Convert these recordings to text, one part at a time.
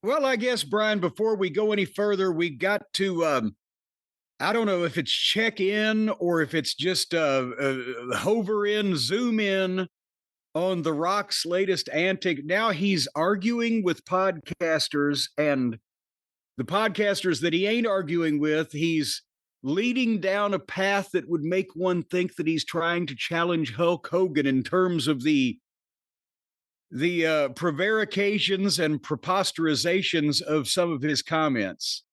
Well, I guess, Brian, before we go any further, we got to, I don't know if it's check in or if it's just hover in, zoom in on The Rock's latest antic. Now he's arguing with podcasters, and the podcasters that he ain't arguing with, he's leading down a path that would make one think that he's trying to challenge Hulk Hogan in terms of the prevarications and preposterizzations of some of his comments.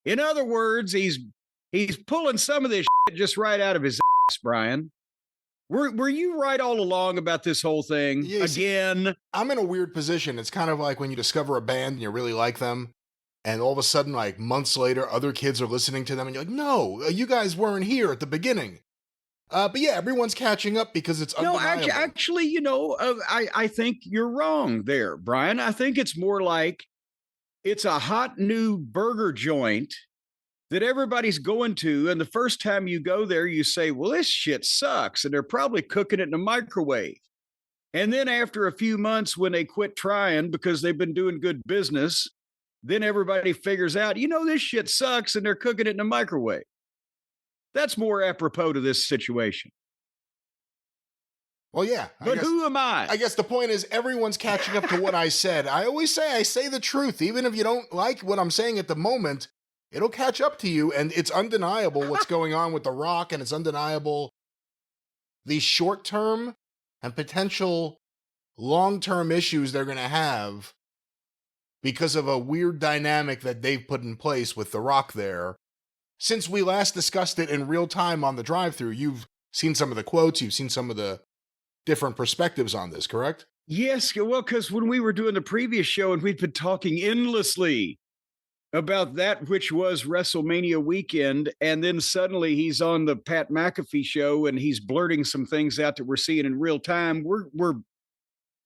In other words, he's pulling some of this shit just right out of his ass, Brian. Were you right all along about this whole thing? Yeah, Again, see, I'm in a weird position. It's kind of like when you discover a band and you really like them, and all of a sudden, like months later, other kids are listening to them, and you're like, no, you guys weren't here at the beginning. But yeah, everyone's catching up because it's undeniable. No, actually, I think you're wrong there, Brian. I think it's more like it's a hot new burger joint that everybody's going to, and the first time you go there, you say, well, this shit sucks, and they're probably cooking it in a microwave. And then after a few months, when they quit trying because they've been doing good business, then everybody figures out, this shit sucks, and they're cooking it in a microwave. That's more apropos to this situation. Well, yeah. But who am I? I guess the point is everyone's catching up to what I said. I always say I say the truth. Even if you don't like what I'm saying at the moment, it'll catch up to you. And it's undeniable what's going on with The Rock. And it's undeniable the short-term and potential long-term issues they're going to have because of a weird dynamic that they've put in place with The Rock there. Since we last discussed it in real time on the Drive-Thru, you've seen some of the quotes, you've seen some of the different perspectives on this, correct? Yes, well, because when we were doing the previous show and we'd been talking endlessly about that which was WrestleMania weekend, and then suddenly he's on the Pat McAfee show and he's blurting some things out that we're seeing in real time.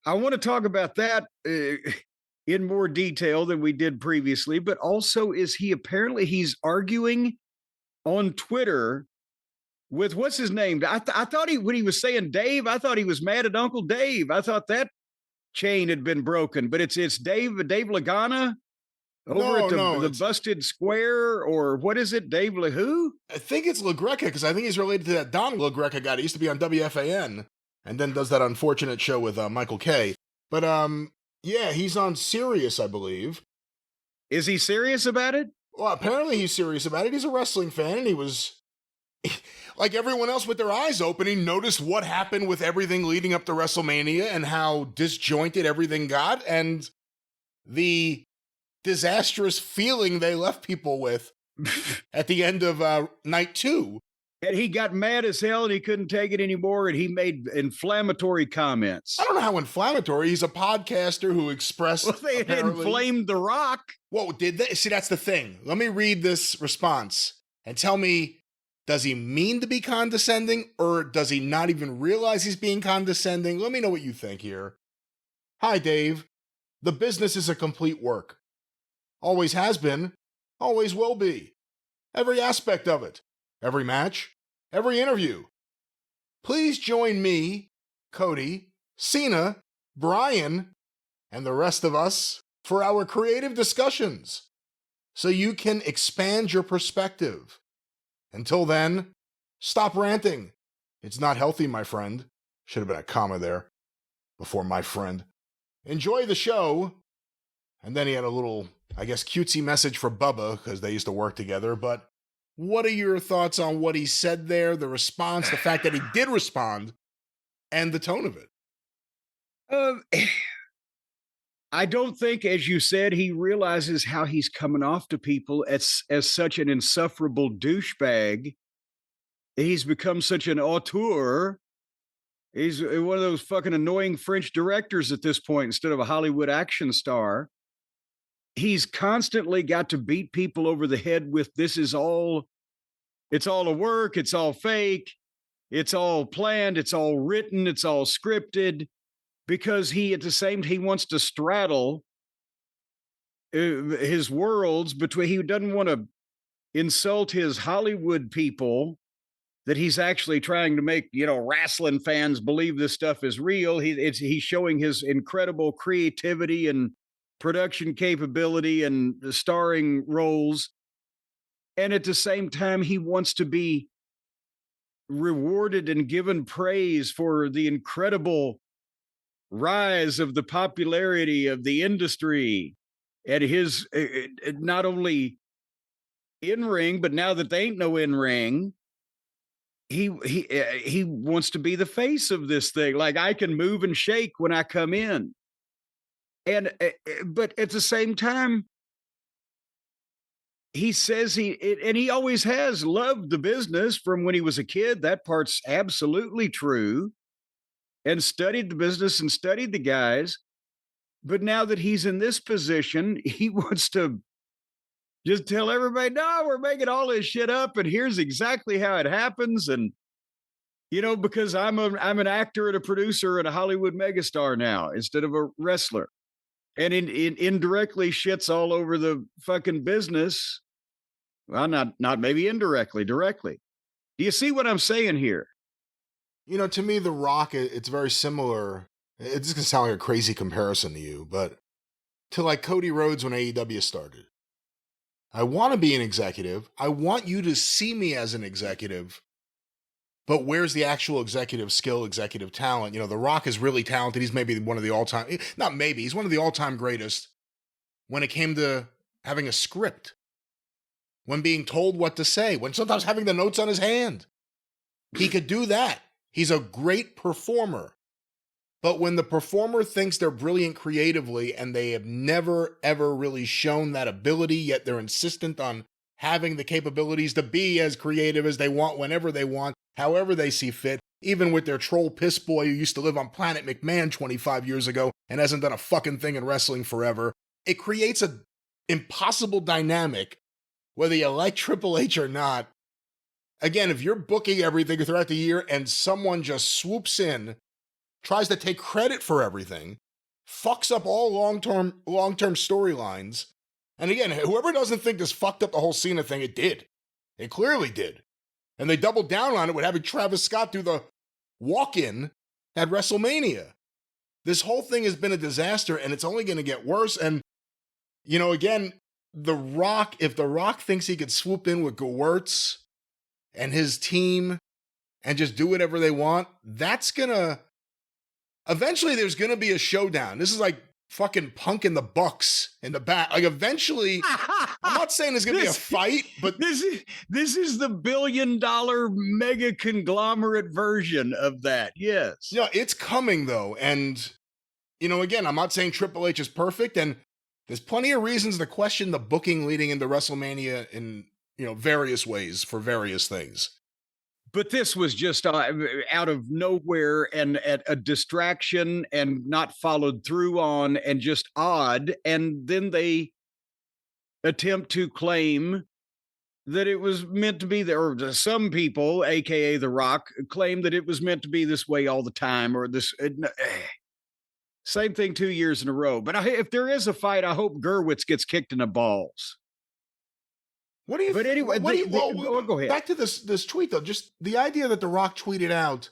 I want to talk about that in more detail than we did previously, but also he's arguing on Twitter with what's his name? I thought when he was saying Dave, I thought he was mad at Uncle Dave. I thought that chain had been broken, but it's Dave Lagana over at the Busted Square, or what is it? Dave who? I think it's LaGreca, because I think he's related to that Don LaGreca guy that used to be on WFAN and then does that unfortunate show with Michael Kay. But yeah, he's on Sirius, I believe. Is he serious about it? Well, apparently he's serious about it. He's a wrestling fan, and he was like everyone else with their eyes open. He noticed what happened with everything leading up to WrestleMania and how disjointed everything got, and the disastrous feeling they left people with at the end of night 2. And he got mad as hell and he couldn't take it anymore, and he made inflammatory comments. I don't know how inflammatory. He's a podcaster who expressed. Well, they inflamed The Rock. Whoa, did they? See, that's the thing. Let me read this response and tell me, does he mean to be condescending, or does he not even realize he's being condescending? Let me know what you think here. Hi, Dave. The business is a complete work. Always has been, always will be. Every aspect of it. Every match, every interview. Please join me, Cody, Cena, Brian, and the rest of us for our creative discussions so you can expand your perspective. Until then, stop ranting. It's not healthy, my friend. Should have been a comma there before my friend. Enjoy the show. And then he had a little, I guess, cutesy message for Bubba because they used to work together. But what are your thoughts on what he said there, the response, the fact that he did respond, and the tone of it? I don't think, as you said, he realizes how he's coming off to people as such an insufferable douchebag. He's become such an auteur. He's one of those fucking annoying French directors at this point instead of a Hollywood action star. He's constantly got to beat people over the head with it's all a work, it's all fake, it's all planned, it's all written, it's all scripted, because he wants to straddle his worlds between. He doesn't want to insult his Hollywood people that he's actually trying to make, wrestling fans believe this stuff is real. He's showing his incredible creativity and production capability and the starring roles. And at the same time, he wants to be rewarded and given praise for the incredible rise of the popularity of the industry and his not only in ring, but now that they ain't no in ring, he wants to be the face of this thing. Like, I can move and shake when I come in, and but at the same time, he says and he always has loved the business from when he was a kid. That part's absolutely true, and studied the business and studied the guys. But now that he's in this position, he wants to just tell everybody, no, we're making all this shit up, and here's exactly how it happens. And because I'm an actor and a producer and a Hollywood megastar now instead of a wrestler, and indirectly shits all over the fucking business. Well, not maybe indirectly, directly. Do you see what I'm saying here? To me, The Rock, it's very similar. It's going to sound like a crazy comparison to you, but to like Cody Rhodes when AEW started. I want to be an executive. I want you to see me as an executive. But where's the actual executive skill, executive talent? The Rock is really talented. He's maybe one of the all-time, not maybe, he's one of the all-time greatest when it came to having a script, when being told what to say, when sometimes having the notes on his hand. He could do that. He's a great performer. But when the performer thinks they're brilliant creatively and they have never, ever really shown that ability, yet they're insistent on having the capabilities to be as creative as they want, whenever they want, however they see fit, even with their troll piss boy who used to live on Planet McMahon 25 years ago and hasn't done a fucking thing in wrestling forever, it creates an impossible dynamic, whether you like Triple H or not. Again, if you're booking everything throughout the year and someone just swoops in, tries to take credit for everything, fucks up all long-term storylines. And again, whoever doesn't think this fucked up the whole Cena thing, it did. It clearly did. And they doubled down on it with having Travis Scott do the walk-in at WrestleMania. This whole thing has been a disaster, and it's only going to get worse. And, again, The Rock, if The Rock thinks he could swoop in with Gewurz and his team and just do whatever they want, that's going to... Eventually, there's going to be a showdown. This is like fucking Punk and the Bucks in the back. Like, eventually, I'm not saying there's going to be a fight, but... This is the $1 billion mega conglomerate version of that, yes. Yeah, it's coming, though. And, again, I'm not saying Triple H is perfect, and there's plenty of reasons to question the booking leading into WrestleMania in, various ways for various things. But this was just out of nowhere and at a distraction and not followed through on and just odd. And then they attempt to claim that it was meant to be there. Or some people, AKA The Rock, claim that it was meant to be this way all the time, or this. Same thing 2 years in a row. But if there is a fight, I hope Gerwitz gets kicked in the balls. What do you? But anyway, go ahead. Back to this tweet though. Just the idea that The Rock tweeted out,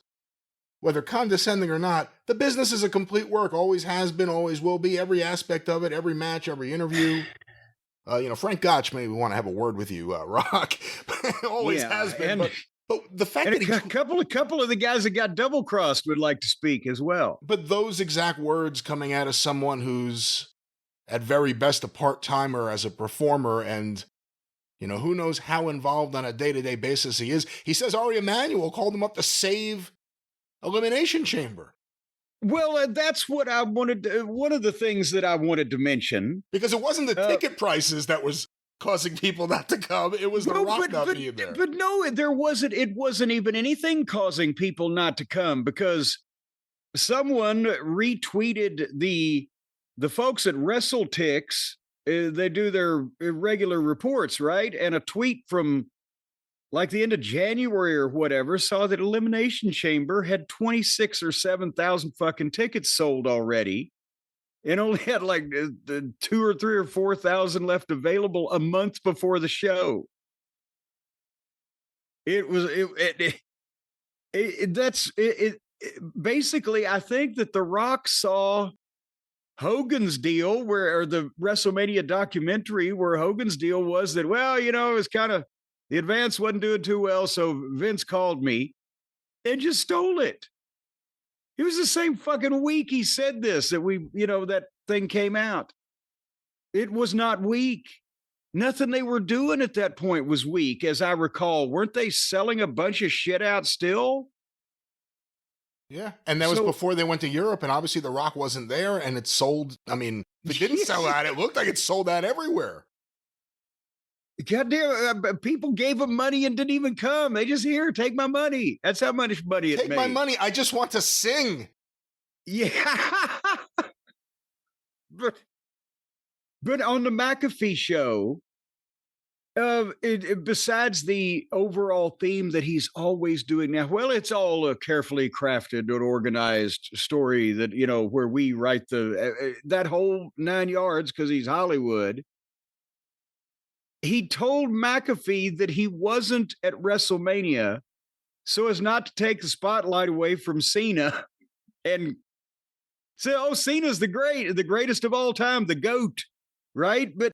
whether condescending or not, the business is a complete work. Always has been, always will be. Every aspect of it, every match, every interview. Frank Gotch maybe want to have a word with you, Rock. Always has been. But the fact that a couple of the guys that got double crossed would like to speak as well. But those exact words coming out of someone who's at very best a part-timer as a performer, and who knows how involved on a day-to-day basis he is. He says Ari Emanuel called him up to save Elimination Chamber. Well, that's what I wanted to, one of the things that I wanted to mention. Because it wasn't the ticket prices that was causing people not to come. It was The Rock not being there. But no, it wasn't even anything causing people not to come, because someone retweeted the folks at WrestleTix. They do their regular reports, right? And a tweet from like the end of January or whatever saw that Elimination Chamber had 26 or 7,000 fucking tickets sold already, and only had like the 2 or 3 or 4,000 left available a month before the show. Basically, I think that The Rock saw Hogan's deal, or the WrestleMania documentary, where Hogan's deal was that, well, it was kind of, the advance wasn't doing too well, so Vince called me and just stole it. It was the same fucking week he said this, that that thing came out. It was not weak. Nothing they were doing at that point was weak, as I recall. Weren't they selling a bunch of shit out still? Yeah, and that was before they went to Europe, and obviously The Rock wasn't there, and it sold. I mean, if it didn't sell out, it looked like it sold out everywhere. Goddamn, people gave him money and didn't even come. They just, here, take my money. That's how much money it made. Take my money. I just want to sing. Yeah. But on the McAfee show, besides the overall theme that he's always doing now, well, it's all a carefully crafted and organized story that, where we write that whole 9 yards because he's Hollywood. He told McAfee that he wasn't at WrestleMania so as not to take the spotlight away from Cena and say, oh, Cena's the greatest of all time, the GOAT, right? But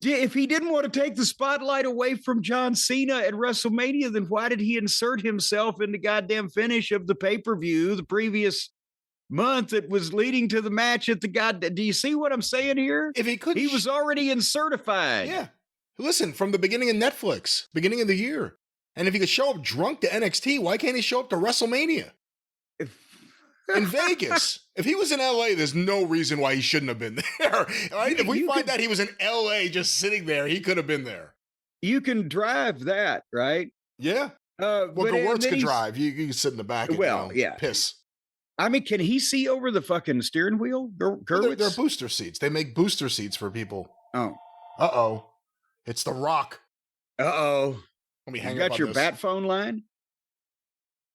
if he didn't want to take the spotlight away from John Cena at WrestleMania, then why did he insert himself in the goddamn finish of the pay-per-view the previous month that was leading to the match at the goddamn... Do you see what I'm saying here? If he could... He was already insertified. Yeah. Listen, from the beginning of Netflix, beginning of the year. And if he could show up drunk to NXT, why can't he show up to WrestleMania? In Vegas. If he was in LA, there's no reason why he shouldn't have been there. Right? If we find that he was in LA just sitting there, he could have been there. You can drive that, right? Yeah. Well, Gewirtz could drive. You can sit in the back and piss. I mean, can he see over the fucking steering wheel? They're booster seats. They make booster seats for people. Oh. Uh-oh. It's The Rock. Uh-oh. Let me hang you up got your bat phone line?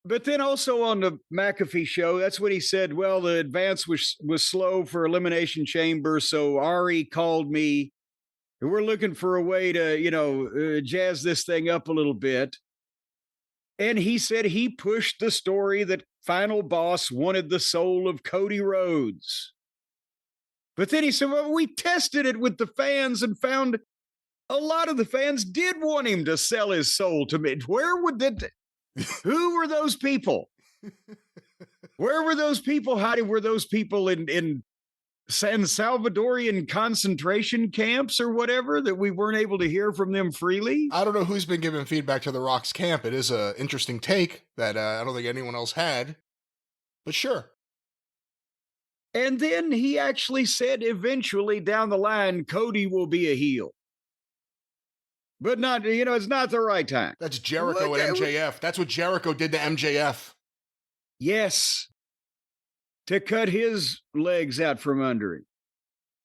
But then also on the McAfee show, that's what he said. Well, the advance was slow for Elimination Chamber, so Ari called me. And we're looking for a way to, jazz this thing up a little bit. And he said he pushed the story that Final Boss wanted the soul of Cody Rhodes. But then he said, well, we tested it with the fans and found a lot of the fans did want him to sell his soul to me. Where would that... Who were those people? Where were those people, Heidi? Were those people in San Salvadorian concentration camps or whatever that we weren't able to hear from them freely? I don't know who's been giving feedback to The Rock's camp. It is an interesting take that I don't think anyone else had, but sure. And then he actually said eventually down the line, Cody will be a heel. But not, it's not the right time. That's Jericho and MJF. That's what Jericho did to MJF. Yes. To cut his legs out from under him.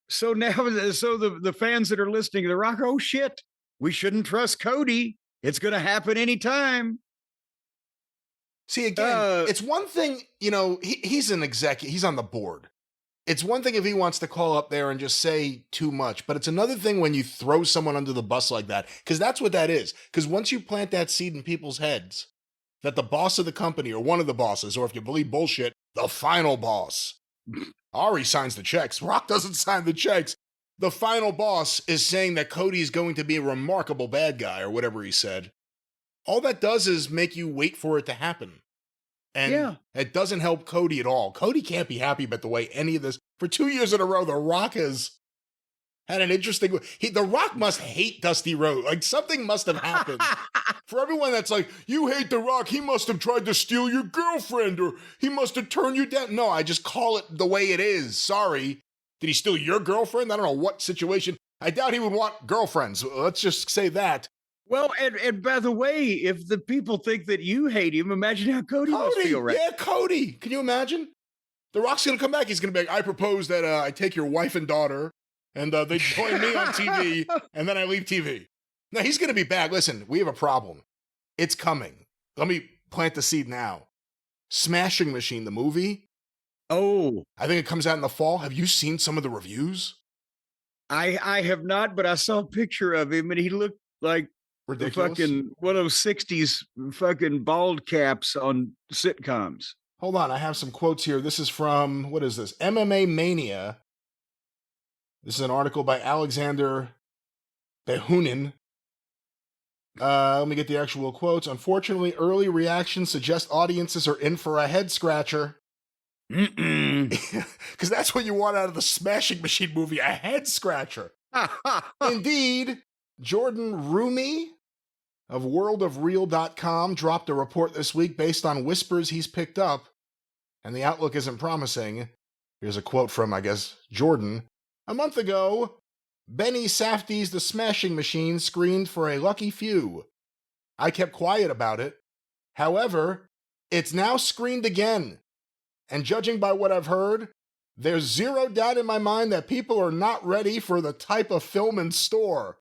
So now, the fans that are listening to The Rock, oh shit, we shouldn't trust Cody. It's going to happen anytime. See, again, it's one thing, he's an executive, he's on the board. It's one thing if he wants to call up there and just say too much, but it's another thing when you throw someone under the bus like that, because that's what that is. Because once you plant that seed in people's heads, that the boss of the company, or one of the bosses, or if you believe bullshit, the final boss, Ari signs the checks. Rock doesn't sign the checks. The final boss is saying that Cody is going to be a remarkable bad guy, or whatever he said. All that does is make you wait for it to happen. And it doesn't help Cody at all. Cody can't be happy about the way any of this. For 2 years in a row, The Rock has had an interesting... The Rock must hate Dusty Rhodes. Like, something must have happened. For everyone that's like, you hate The Rock, he must have tried to steal your girlfriend, or he must have turned you down. No, I just call it the way it is. Sorry. Did he steal your girlfriend? I don't know what situation. I doubt he would want girlfriends. Let's just say that. Well, and by the way, if the people think that you hate him, imagine how Cody must feel, right? Yeah, Cody. Can you imagine? The Rock's going to come back. He's going to be like, I propose that I take your wife and daughter, and they join me on TV, and then I leave TV. Now, he's going to be back. Listen, we have a problem. It's coming. Let me plant the seed now. Smashing Machine, the movie. Oh. I think it comes out in the fall. Have you seen some of the reviews? I have not, but I saw a picture of him, and he looked like ridiculous. The fucking one of those 60s fucking bald caps on sitcoms. Hold on, I have some quotes here. This is from, what is this? MMA Mania. This is an article by Alexander Behunin. Let me get the actual quotes. Unfortunately, early reactions suggest audiences are in for a head scratcher. Because that's what you want out of the Smashing Machine movie, a head scratcher. Indeed, Jordan Rumi of worldofreal.com dropped a report this week based on whispers he's picked up, and the outlook isn't promising. Here's a quote from, I guess, Jordan. A month ago, Benny Safdie's The Smashing Machine screened for a lucky few. I kept quiet about it. However, it's now screened again. And judging by what I've heard, there's zero doubt in my mind that people are not ready for the type of film in store.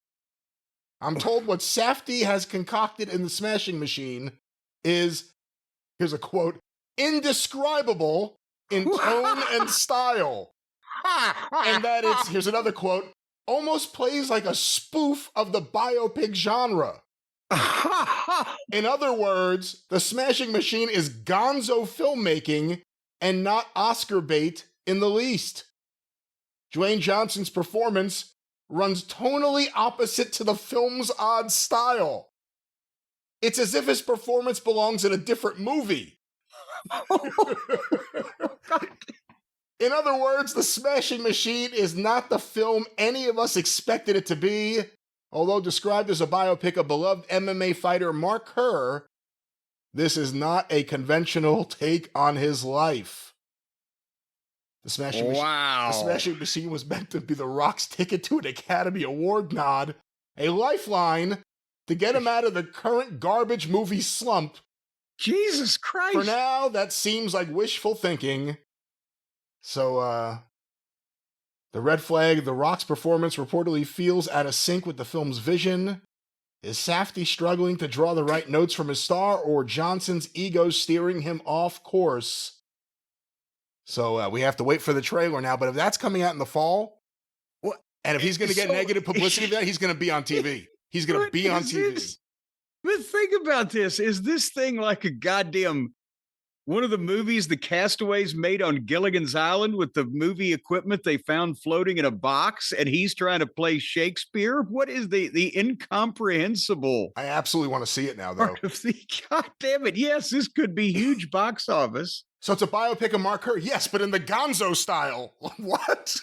I'm told what Safdie has concocted in The Smashing Machine is, here's a quote, indescribable in tone and style. And that it's, here's another quote, almost plays like a spoof of the biopic genre. In other words, The Smashing Machine is gonzo filmmaking and not Oscar bait in the least. Dwayne Johnson's performance runs tonally opposite to the film's odd style. It's as if his performance belongs in a different movie. In other words, The Smashing Machine is not the film any of us expected it to be. Although described as a biopic of beloved MMA fighter Mark Kerr, this is not a conventional take on his life. The Smashing Machine was meant to be The Rock's ticket to an Academy Award nod, a lifeline to get him out of the current garbage movie slump. Jesus Christ. For now, that seems like wishful thinking. So, the red flag, The Rock's performance reportedly feels out of sync with the film's vision. Is Safdie struggling to draw the right notes from his star, or Johnson's ego steering him off course? So we have to wait for the trailer now, but if that's coming out in the fall, and if he's going to get negative publicity of that, he's going to be on TV. He's going to be on TV. But think about this. Is this thing like a goddamn one of the movies the castaways made on Gilligan's Island with the movie equipment they found floating in a box, and he's trying to play Shakespeare? What is the incomprehensible? I absolutely want to see it now, though. God damn it. Yes, this could be huge box office. So it's a biopic of Mark Kerr. Yes, but in the gonzo style. What?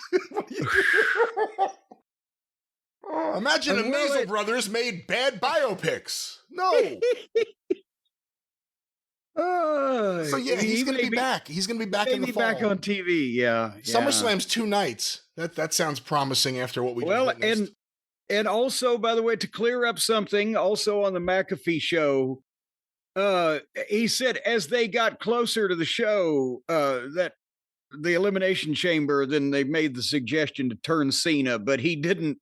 Imagine if Maisel Brothers made bad biopics. No. So yeah, he's going to be back. He's going to be back in the fall. Back on TV, yeah. SummerSlam's 2 nights. That sounds promising after what we just witnessed. And also, by the way, to clear up something, also on the McAfee show, he said as they got closer to the show, that the Elimination Chamber, then they made the suggestion to turn Cena, but he didn't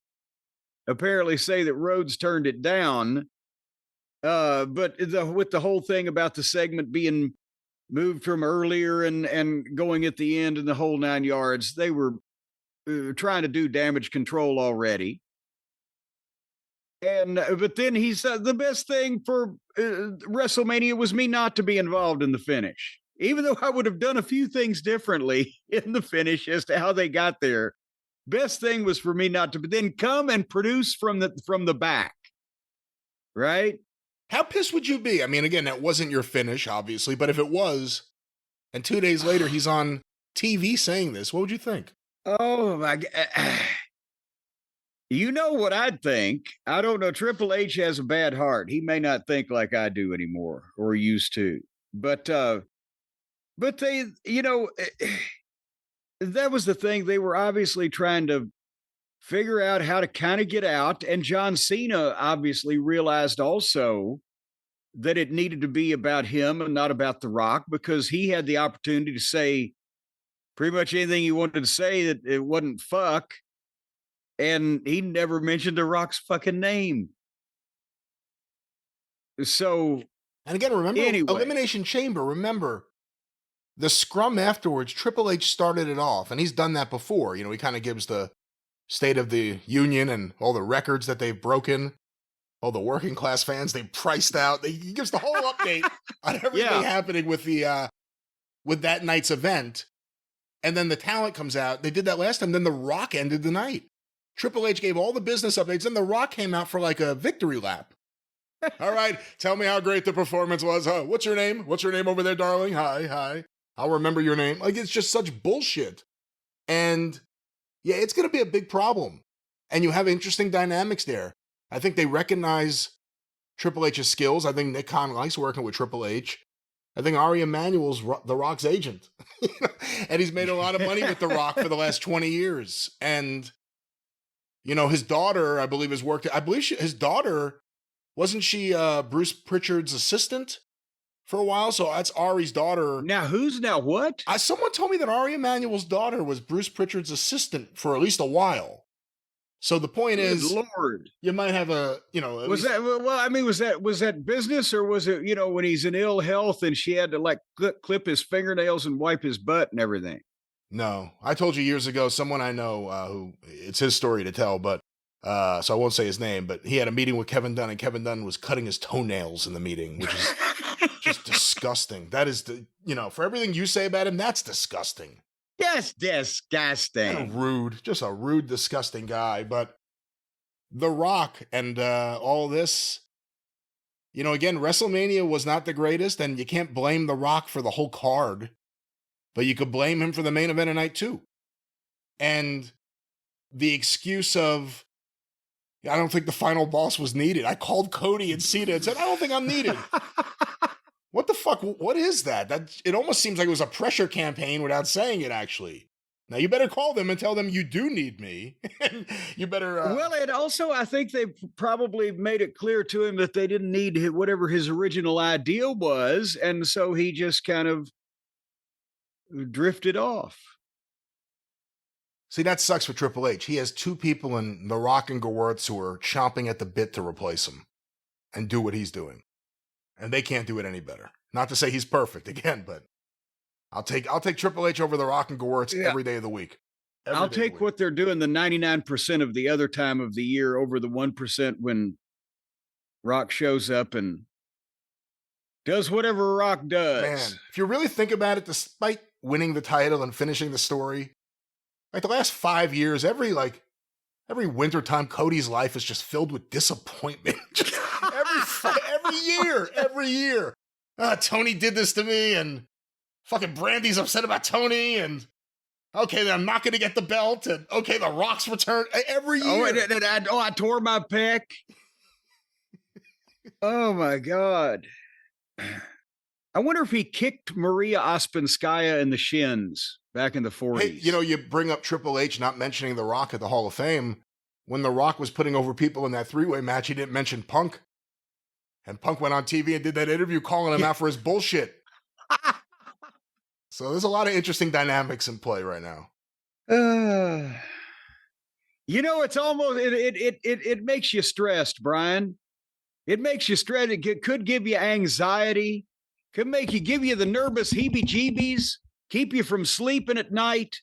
apparently say that Rhodes turned it down. But with the whole thing about the segment being moved from earlier and going at the end and the whole 9 yards, they were trying to do damage control already. And but then he said the best thing for WrestleMania was me not to be involved in the finish, even though I would have done a few things differently in the finish as to how they got there. Best thing was for me not to, but then come and produce from the back, right? How pissed would you be? I mean, again, that wasn't your finish, obviously, but if it was, and 2 days later he's on TV saying this, what would you think? Oh my God. You know what I'd think. I don't know. Triple H has a bad heart. He may not think like I do anymore, or used to. But they, that was the thing. They were obviously trying to figure out how to kind of get out. And John Cena obviously realized also that it needed to be about him and not about The Rock, because he had the opportunity to say pretty much anything he wanted to say, that it wasn't fuck. And he never mentioned The Rock's fucking name. So, and again, remember, Elimination Chamber, remember, the scrum afterwards, Triple H started it off, and he's done that before. He kind of gives the State of the Union and all the records that they've broken, all the working class fans they've priced out. He gives the whole update on everything happening with the with that night's event. And then the talent comes out. They did that last time. Then The Rock ended the night. Triple H gave all the business updates. Then The Rock came out for like a victory lap. All right, tell me how great the performance was. Huh? What's your name? What's your name over there, darling? Hi. I'll remember your name. Like, it's just such bullshit. And yeah, it's going to be a big problem. And you have interesting dynamics there. I think they recognize Triple H's skills. I think Nick Khan likes working with Triple H. I think Ari Emanuel's The Rock's agent. And he's made a lot of money with The Rock for the last 20 years. And, you know, his daughter, I believe, his daughter, wasn't she Bruce Pritchard's assistant for a while? So that's Ari's daughter. Now, what? Someone told me that Ari Emanuel's daughter was Bruce Pritchard's assistant for at least a while. So the point is, Lord, you might have was that business, or was it, when he's in ill health and she had to like clip his fingernails and wipe his butt and everything? No, I told you years ago, someone I know who it's his story to tell, but so I won't say his name, but he had a meeting with Kevin Dunn, and Kevin Dunn was cutting his toenails in the meeting, which is just disgusting. That is for everything you say about him, that's disgusting. Just disgusting. Kind of rude, just a rude, disgusting guy. But The Rock and all this, again, WrestleMania was not the greatest, and you can't blame The Rock for the whole card, but you could blame him for the main event of night 2. And the excuse of, I don't think the final boss was needed. I called Cody and Cena and said, I don't think I'm needed. What the fuck? What is that? It almost seems like it was a pressure campaign without saying it, actually. Now, you better call them and tell them you do need me. You better... Well, and also, I think they probably made it clear to him that they didn't need whatever his original idea was, and so he just kind of drifted off. See, that sucks for Triple H. He has 2 people in The Rock and Gewurz who are chomping at the bit to replace him and do what he's doing. And they can't do it any better. Not to say he's perfect, again, but I'll take Triple H over The Rock and Gewurz every day of the week. I'll take what they're doing the 99% of the other time of the year over the 1% when Rock shows up and does whatever Rock does. Man, if you really think about it, despite winning the title and finishing the story, like the last 5 years, every wintertime, Cody's life is just filled with disappointment. every year. Tony did this to me, and fucking Brandy's upset about Tony, and okay, then I'm not going to get the belt, and okay, The Rock's return every year. I tore my pec. Oh my God. I wonder if he kicked Maria Ospinskaya in the shins back in the 40s. Hey, you bring up Triple H not mentioning The Rock at the Hall of Fame. When The Rock was putting over people in that 3-way match, he didn't mention Punk. And Punk went on TV and did that interview calling him out for his bullshit. So there's a lot of interesting dynamics in play right now. It's almost, it makes you stressed, Brian. It makes you stressed. It could give you anxiety. Could give you the nervous heebie-jeebies, keep you from sleeping at night.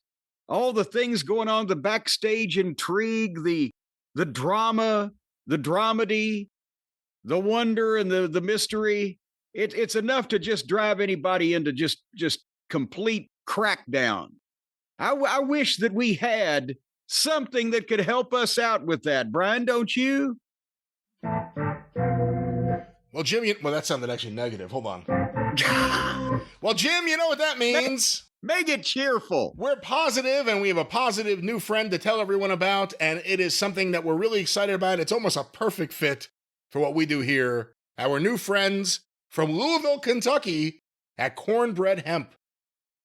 All the things going on, the backstage intrigue, the drama, the dramedy, the wonder and the mystery. It's enough to just drive anybody into just complete crackdown. I wish that we had something that could help us out with that, Brian, don't you? Well, Jim, that sounded actually negative. Hold on. Well, Jim, you know what that means. Make it cheerful. We're positive, and we have a positive new friend to tell everyone about, and it is something that we're really excited about. It's almost a perfect fit for what we do here. Our new friends from Louisville, Kentucky at Cornbread Hemp.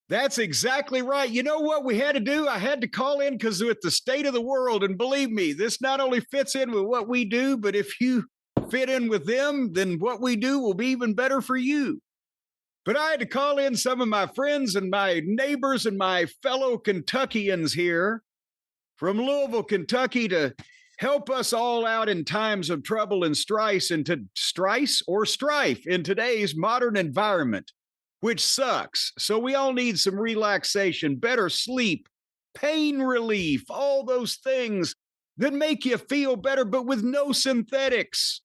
That's exactly right. You know what we had to do? I had to call in because with the state of the world, and believe me, this not only fits in with what we do, but if you fit in with them, then what we do will be even better for you. But I had to call in some of my friends and my neighbors and my fellow Kentuckians here from Louisville, Kentucky to help us all out in times of trouble and strife in today's modern environment, which sucks. So we all need some relaxation, better sleep, pain relief, all those things that make you feel better, but with no synthetics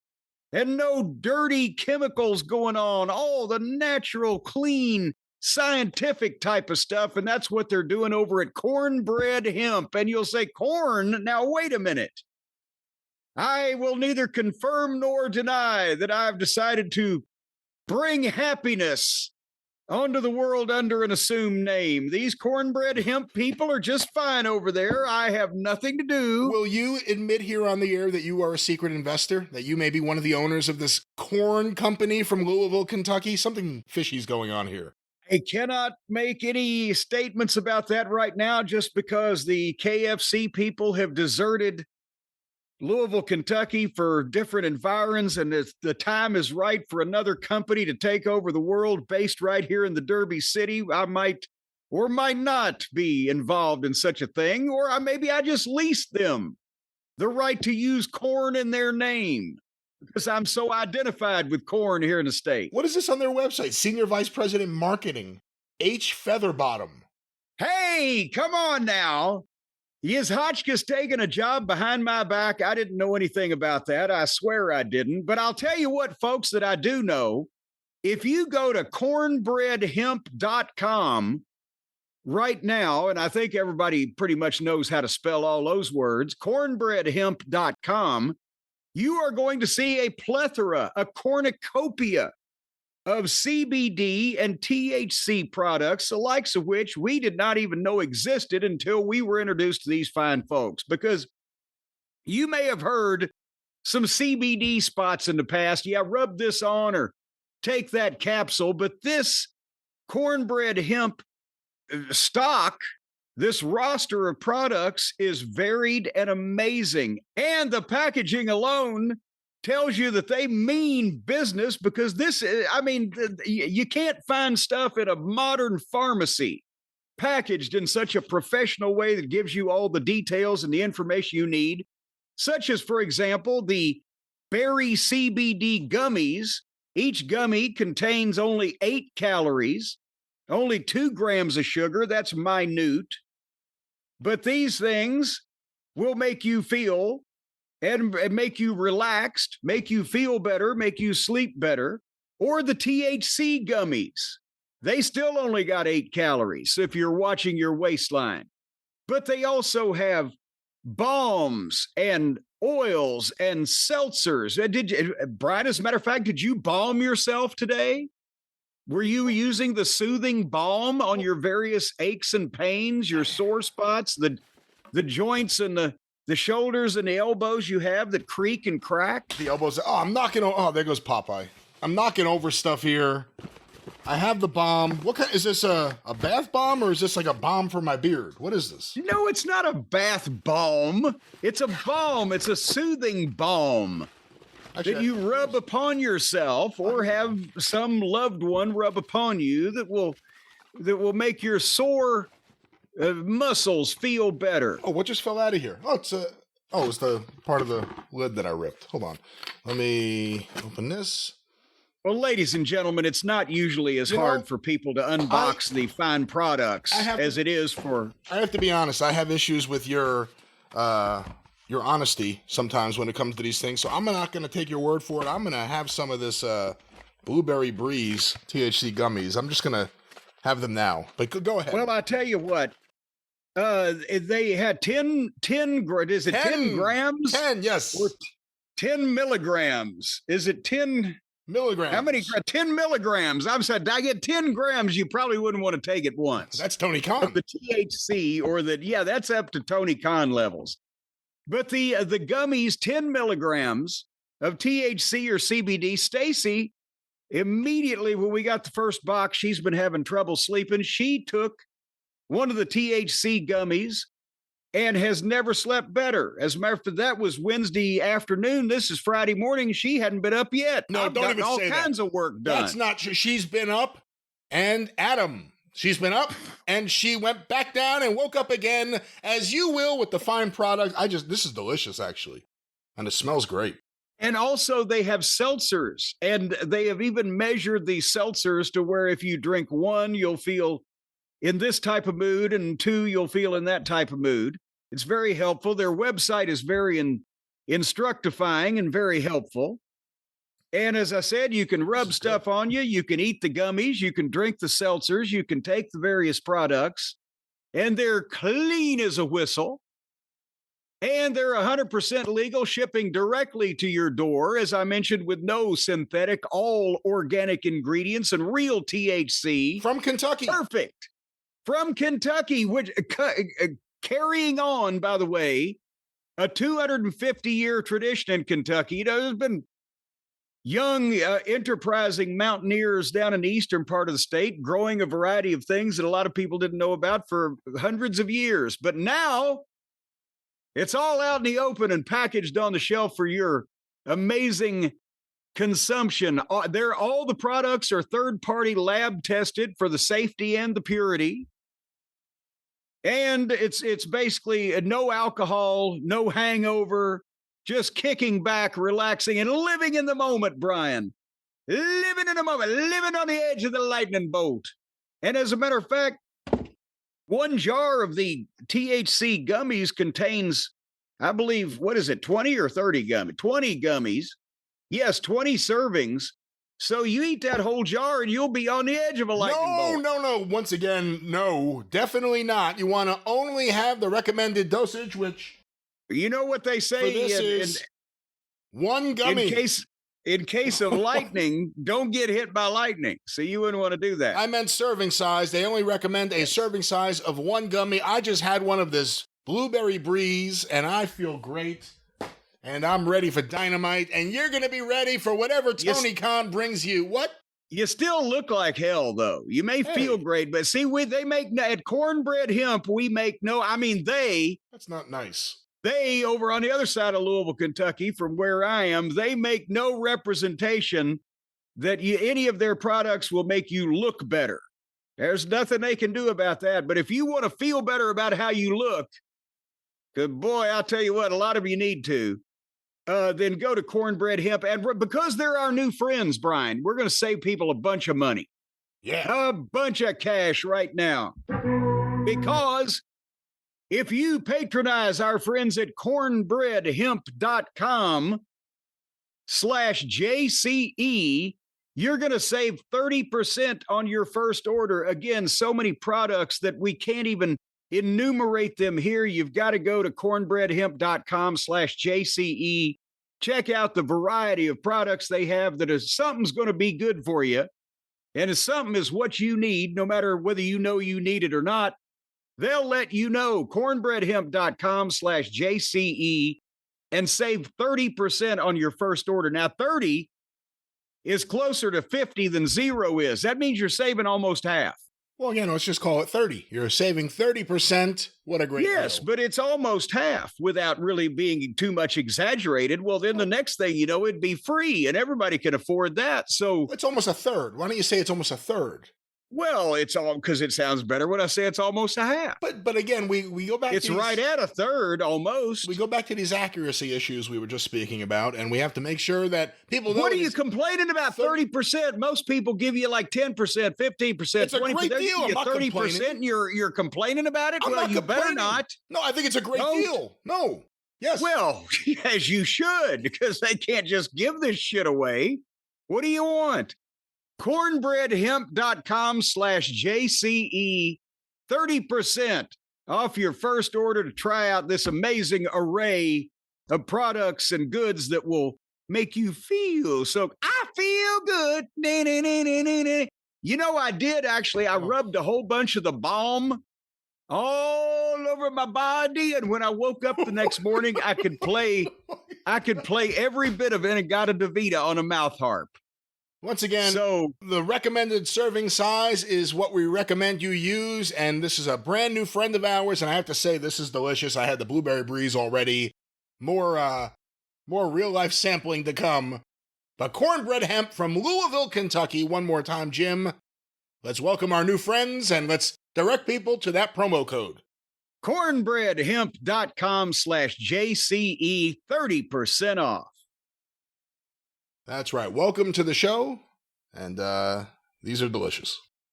and no dirty chemicals going on, all the natural, clean, scientific type of stuff, and that's what they're doing over at Cornbread Hemp. And you'll say, corn? Now, wait a minute. I will neither confirm nor deny that I've decided to bring happiness onto the world under an assumed name. These Cornbread Hemp people are just fine over there. I have nothing to do. Will you admit here on the air that you are a secret investor? That you may be one of the owners of this corn company from Louisville, Kentucky? Something fishy's going on here. I cannot make any statements about that right now just because the KFC people have deserted Louisville, Kentucky for different environs, and the time is right for another company to take over the world based right here in the Derby City. I might or might not be involved in such a thing, or maybe I just leased them the right to use corn in their name because I'm so identified with corn here in the state. What is this on their website? Senior Vice President Marketing, H. Featherbottom. Hey, come on now. Is Hotchkiss taking a job behind my back? I didn't know anything about that. I swear I didn't. But I'll tell you what, folks, that I do know. If you go to cornbreadhemp.com right now, and I think everybody pretty much knows how to spell all those words, cornbreadhemp.com, you are going to see a plethora, a cornucopia of CBD and THC products, the likes of which we did not even know existed until we were introduced to these fine folks. Because you may have heard some CBD spots in the past. Yeah, rub this on or take that capsule. But this Cornbread Hemp stock, this roster of products is varied and amazing. And the packaging alone tells you that they mean business, because this is, I mean, you can't find stuff in a modern pharmacy packaged in such a professional way that gives you all the details and the information you need, such as, for example, the berry CBD gummies. Each gummy contains only 8 calories, only 2 grams of sugar. That's minute. But these things will make you feel and make you relaxed, make you feel better, make you sleep better. Or the THC gummies. They still only got 8 calories if you're watching your waistline. But they also have balms and oils and seltzers. Brian, as a matter of fact, did you balm yourself today? Were you using the soothing balm on your various aches and pains, your sore spots, the joints and the shoulders and the elbows you have that creak and crack? The elbows. Oh, I'm knocking. Oh, there goes Popeye. I'm knocking over stuff here. I have the balm. What kind? Is this a bath bomb, or is this like a balm for my beard? What is this? No, it's not a bath balm. It's a balm. It's a soothing balm that you rub upon yourself or have some loved one rub upon you that will make your sore muscles feel better. Oh, what just fell out of here? Oh, it's the part of the lid that I ripped. Hold on. Let me open this. Well, ladies and gentlemen, it's not usually as hard for people to unbox the fine products as it is for... I have to be honest. I have issues with your honesty sometimes when it comes to these things. So I'm not going to take your word for it. I'm going to have some of this Blueberry Breeze THC gummies. I'm just going to have them now. But go ahead. Well, I tell you what. They had 10 is it 10 grams? 10, yes. Or 10 milligrams. Is it 10 milligrams? How many? 10 milligrams. I'm saying, I get 10 grams. You probably wouldn't want to take it once. That's Tony Khan. But the THC or that's up to Tony Khan levels. But the gummies, 10 milligrams of THC or CBD. Stacy, immediately when we got the first box, she's been having trouble sleeping. She took one of the THC gummies and has never slept better. As a matter of fact, that was Wednesday afternoon. This is Friday morning. She hadn't been up yet. No, I've don't gotten even all say that. kinds of work done. That's not true. She's been up, and Adam, she's been up, and she went back down and woke up again, as you will with the fine product. This is delicious, actually, and it smells great. And also they have seltzers, and they have even measured the seltzers to where if you drink one, you'll feel in this type of mood, and 2, you'll feel in that type of mood. It's very helpful. Their website is very instructifying and very helpful. And as I said, you can rub stuff on you. You can eat the gummies. You can drink the seltzers. You can take the various products. And they're clean as a whistle. And they're 100% legal, shipping directly to your door, as I mentioned, with no synthetic, all organic ingredients and real THC. From Kentucky. Perfect. From Kentucky, which carrying on, by the way, a 250-year tradition in Kentucky. You know, there's been young, enterprising mountaineers down in the eastern part of the state growing a variety of things that a lot of people didn't know about for hundreds of years. But now it's all out in the open and packaged on the shelf for your amazing consumption. All the products are third-party lab tested for the safety and the purity. And it's basically no alcohol, no hangover, just kicking back, relaxing, and living in the moment, Brian. Living in the moment, living on the edge of the lightning bolt. And as a matter of fact, one jar of the THC gummies contains, I believe, 20 or 30 gummies? 20 gummies. Yes, 20 servings. So you eat that whole jar and you'll be on the edge of a lightning bolt. No. Once again, no, definitely not. You want to only have the recommended dosage, which... You know what they say is one gummy. In case of lightning, don't get hit by lightning. So you wouldn't want to do that. I meant serving size. They only recommend a serving size of one gummy. I just had one of this blueberry breeze, and I feel great. And I'm ready for dynamite. And you're going to be ready for whatever Tony Khan brings you. What? You still look like hell, though. You may feel great, but see, they make at Cornbread Hemp, we make That's not nice. They, over on the other side of Louisville, Kentucky, from where I am, they make no representation that any of their products will make you look better. There's nothing they can do about that. But if you want to feel better about how you look, good boy, I'll tell you what, a lot of you need to, then go to Cornbread Hemp. And because they're our new friends, Brian, we're going to save people a bunch of money. Yeah. A bunch of cash right now. Because if you patronize our friends at cornbreadhemp.com/JCE, you're going to save 30% on your first order. Again, so many products that we can't even enumerate them here. You've got to go to cornbreadhemp.com/JCE. Check out the variety of products they have that is something's going to be good for you. And if something is what you need, no matter whether you know you need it or not, they'll let you know. cornbreadhemp.com/JCE and save 30% on your first order. Now, 30 is closer to 50 than 0 is. That means you're saving almost half. Well, again, let's just call it 30. You're saving 30%. What a great deal. But it's almost half without really being too much exaggerated. Well, then the next thing you know, it'd be free and everybody can afford that. So it's almost a third. Why don't you say it's almost a third? Well, it's all because it sounds better when I say it's almost a half. But again, we go back. It's right at a third almost. We go back to these accuracy issues we were just speaking about, and we have to make sure that people know. What are you complaining about? 30%. Most people give you like 10%, 15%, it's 20%. A great deal. I'm not 30%, and you're complaining about it. Well, you better not. No, I think it's a great deal. No. Yes. Well, as you should, because they can't just give this shit away. What do you want? cornbreadhemp.com/JCE, 30% off your first order to try out this amazing array of products and goods that will make you feel so. I feel good. You know, I did actually. I rubbed a whole bunch of the balm all over my body, and when I woke up the next morning, I could play every bit of In-A-Gadda-Da-Vida on a mouth harp. Once again, so the recommended serving size is what we recommend you use, and this is a brand new friend of ours, and I have to say this is delicious. I had the blueberry breeze already. More real-life sampling to come. But Cornbread Hemp from Louisville, Kentucky. One more time, Jim. Let's welcome our new friends, and let's direct people to that promo code. cornbreadhemp.com/JCE, 30% off. That's right. Welcome to the show, and these are delicious.